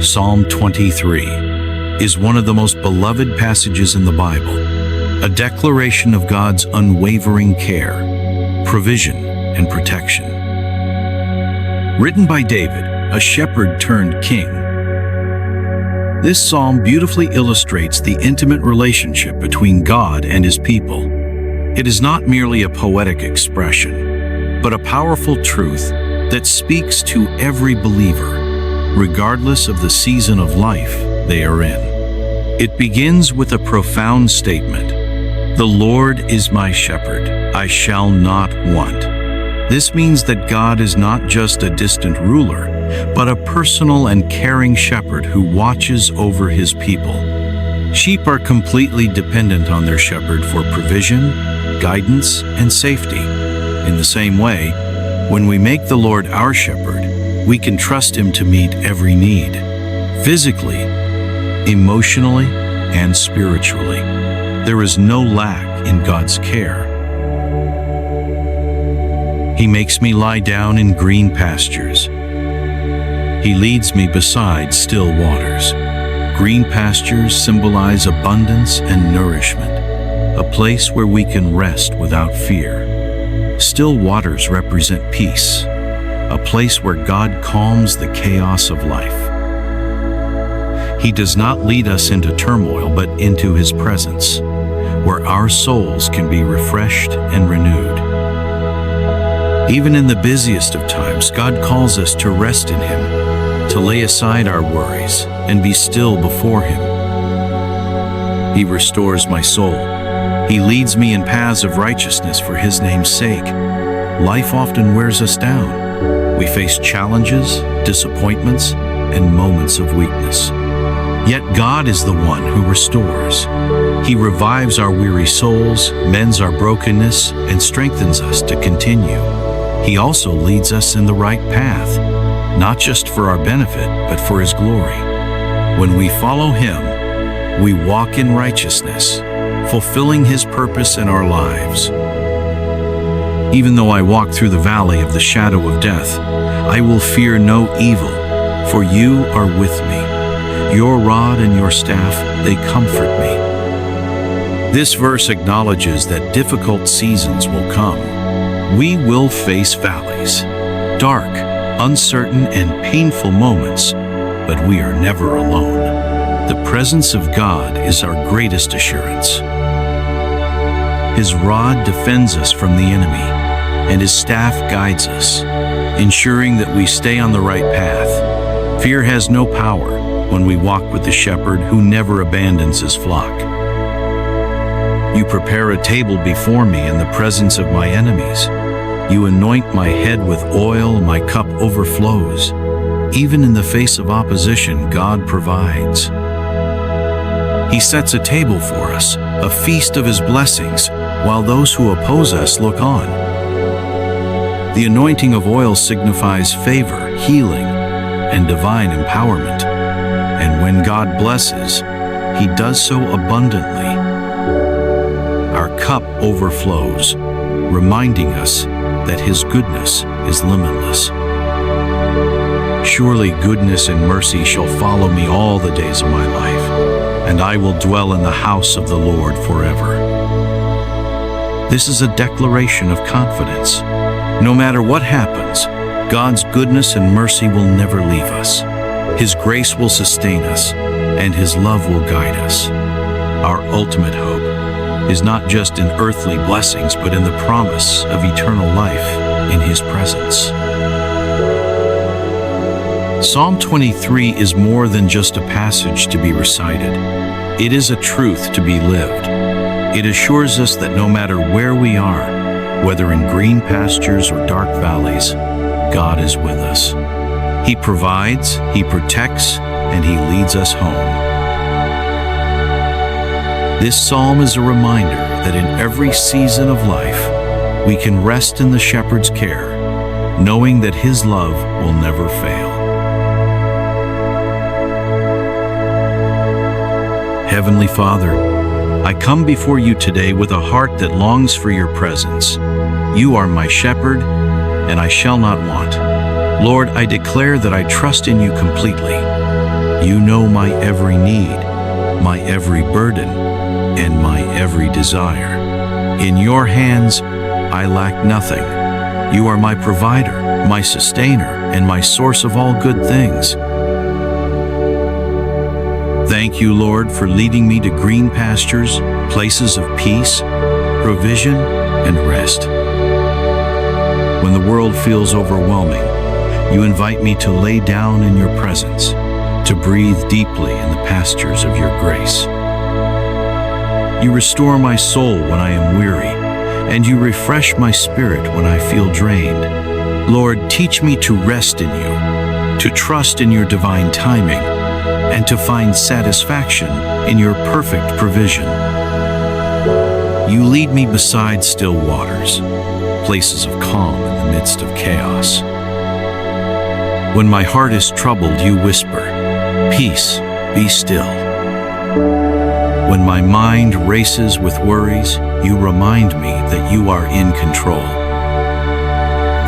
Psalm 23 is one of the most beloved passages in the Bible, a declaration of God's unwavering care, provision, and protection. Written by David, a shepherd turned king, this psalm beautifully illustrates the intimate relationship between God and his people. It is not merely a poetic expression, but a powerful truth that speaks to every believer, regardless of the season of life they are in. It begins with a profound statement: "The Lord is my shepherd, I shall not want." This means that God is not just a distant ruler, but a personal and caring shepherd who watches over his people. Sheep are completely dependent on their shepherd for provision, guidance, and safety. In the same way, when we make the Lord our shepherd, we can trust him to meet every need, physically, emotionally, and spiritually. There is no lack in God's care. He makes me lie down in green pastures. He leads me beside still waters. Green pastures symbolize abundance and nourishment, a place where we can rest without fear. Still waters represent peace, a place where God calms the chaos of life. He does not lead us into turmoil, but into his presence, where our souls can be refreshed and renewed. Even in the busiest of times, God calls us to rest in him, to lay aside our worries and be still before him. He restores my soul. He leads me in paths of righteousness for his name's sake. Life often wears us down. We face challenges, disappointments, and moments of weakness. Yet God is the one who restores. He revives our weary souls, mends our brokenness, and strengthens us to continue. He also leads us in the right path, not just for our benefit, but for his glory. When we follow him, we walk in righteousness, fulfilling his purpose in our lives. Even though I walk through the valley of the shadow of death, I will fear no evil, for you are with me. Your rod and your staff, they comfort me. This verse acknowledges that difficult seasons will come. We will face valleys, dark, uncertain, and painful moments, but we are never alone. The presence of God is our greatest assurance. His rod defends us from the enemy, and his staff guides us, ensuring that we stay on the right path. Fear has no power when we walk with the shepherd who never abandons his flock. You prepare a table before me in the presence of my enemies. You anoint my head with oil, my cup overflows. Even in the face of opposition, God provides. He sets a table for us, a feast of his blessings, while those who oppose us look on. The anointing of oil signifies favor, healing, and divine empowerment. And when God blesses, he does so abundantly. Our cup overflows, reminding us that his goodness is limitless. Surely goodness and mercy shall follow me all the days of my life, and I will dwell in the house of the Lord forever. This is a declaration of confidence. No matter what happens, God's goodness and mercy will never leave us. His grace will sustain us, and his love will guide us. Our ultimate hope is not just in earthly blessings, but in the promise of eternal life in his presence. Psalm 23 is more than just a passage to be recited. It is a truth to be lived. It assures us that no matter where we are, whether in green pastures or dark valleys, God is with us. He provides, he protects, and he leads us home. This psalm is a reminder that in every season of life, we can rest in the shepherd's care, knowing that his love will never fail. Heavenly Father, I come before you today with a heart that longs for your presence. You are my shepherd, and I shall not want. Lord, I declare that I trust in you completely. You know my every need, my every burden, and my every desire. In your hands, I lack nothing. You are my provider, my sustainer, and my source of all good things. Thank you, Lord, for leading me to green pastures, places of peace, provision, and rest. When the world feels overwhelming, you invite me to lay down in your presence, to breathe deeply in the pastures of your grace. You restore my soul when I am weary, and you refresh my spirit when I feel drained. Lord, teach me to rest in you, to trust in your divine timing, and to find satisfaction in your perfect provision. You lead me beside still waters, places of calm in the midst of chaos. When my heart is troubled, you whisper, "Peace, be still." When my mind races with worries, you remind me that you are in control.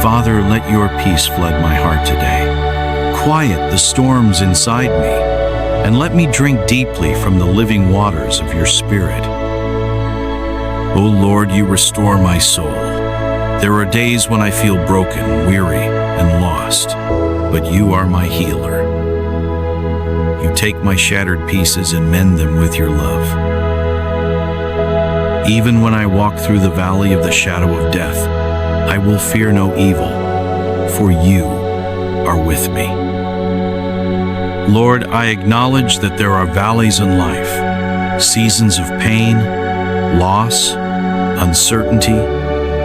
Father, let your peace flood my heart today. Quiet the storms inside me, and let me drink deeply from the living waters of your Spirit. O Lord, you restore my soul. There are days when I feel broken, weary, and lost, but you are my healer. You take my shattered pieces and mend them with your love. Even when I walk through the valley of the shadow of death, I will fear no evil, for you are with me. Lord, I acknowledge that there are valleys in life, seasons of pain, loss, uncertainty,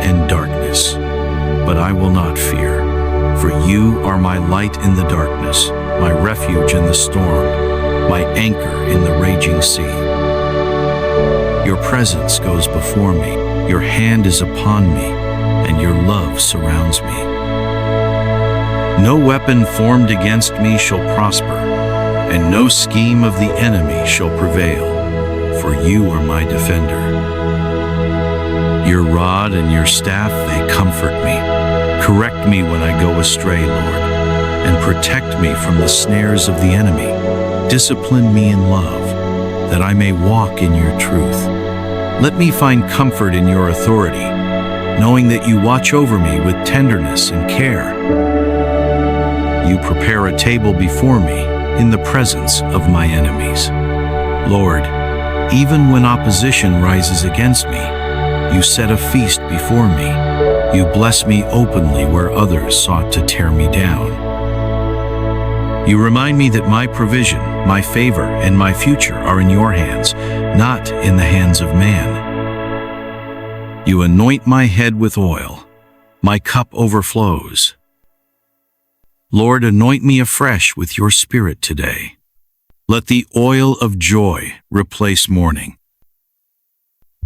and darkness. But I will not fear, for you are my light in the darkness, my refuge in the storm, my anchor in the raging sea. Your presence goes before me, your hand is upon me, and your love surrounds me. No weapon formed against me shall prosper, and no scheme of the enemy shall prevail, for you are my defender. Your rod and your staff, they comfort me. Correct me when I go astray, Lord, and protect me from the snares of the enemy. Discipline me in love, that I may walk in your truth. Let me find comfort in your authority, knowing that you watch over me with tenderness and care. You prepare a table before me in the presence of my enemies. Lord, even when opposition rises against me, you set a feast before me. You bless me openly where others sought to tear me down. You remind me that my provision, my favor, and my future are in your hands, not in the hands of man. You anoint my head with oil. My cup overflows. Lord, anoint me afresh with your Spirit today. Let the oil of joy replace mourning.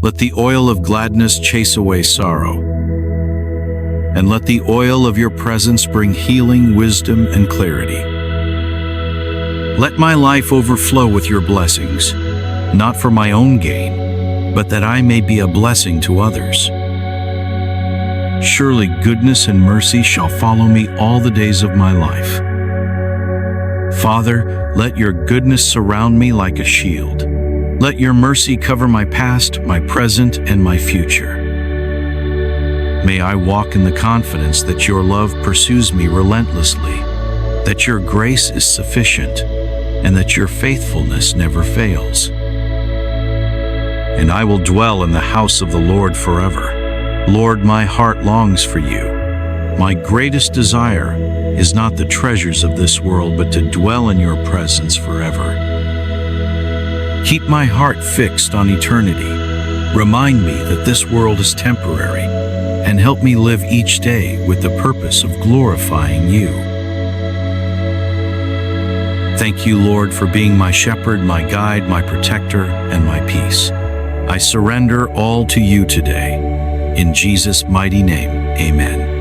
Let the oil of gladness chase away sorrow. And let the oil of your presence bring healing, wisdom, and clarity. Let my life overflow with your blessings, not for my own gain, but that I may be a blessing to others. Surely goodness and mercy shall follow me all the days of my life. Father, let your goodness surround me like a shield. Let your mercy cover my past, my present, and my future. May I walk in the confidence that your love pursues me relentlessly, that your grace is sufficient, and that your faithfulness never fails. And I will dwell in the house of the Lord forever. Lord, my heart longs for you. My greatest desire is not the treasures of this world, but to dwell in your presence forever. Keep my heart fixed on eternity. Remind me that this world is temporary, and help me live each day with the purpose of glorifying you. Thank you, Lord, for being my shepherd, my guide, my protector, and my peace. I surrender all to you today. In Jesus' mighty name, amen.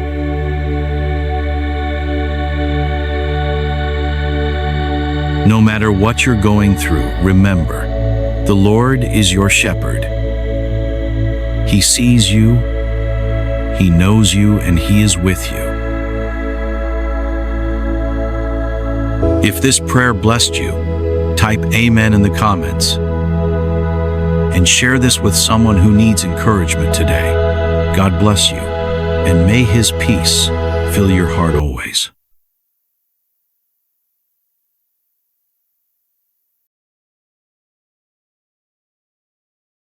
No matter what you're going through, remember, the Lord is your shepherd. He sees you, He knows you, and He is with you. If this prayer blessed you, Type Amen in the comments and share this with someone who needs encouragement today. God bless you, and may His peace fill your heart always.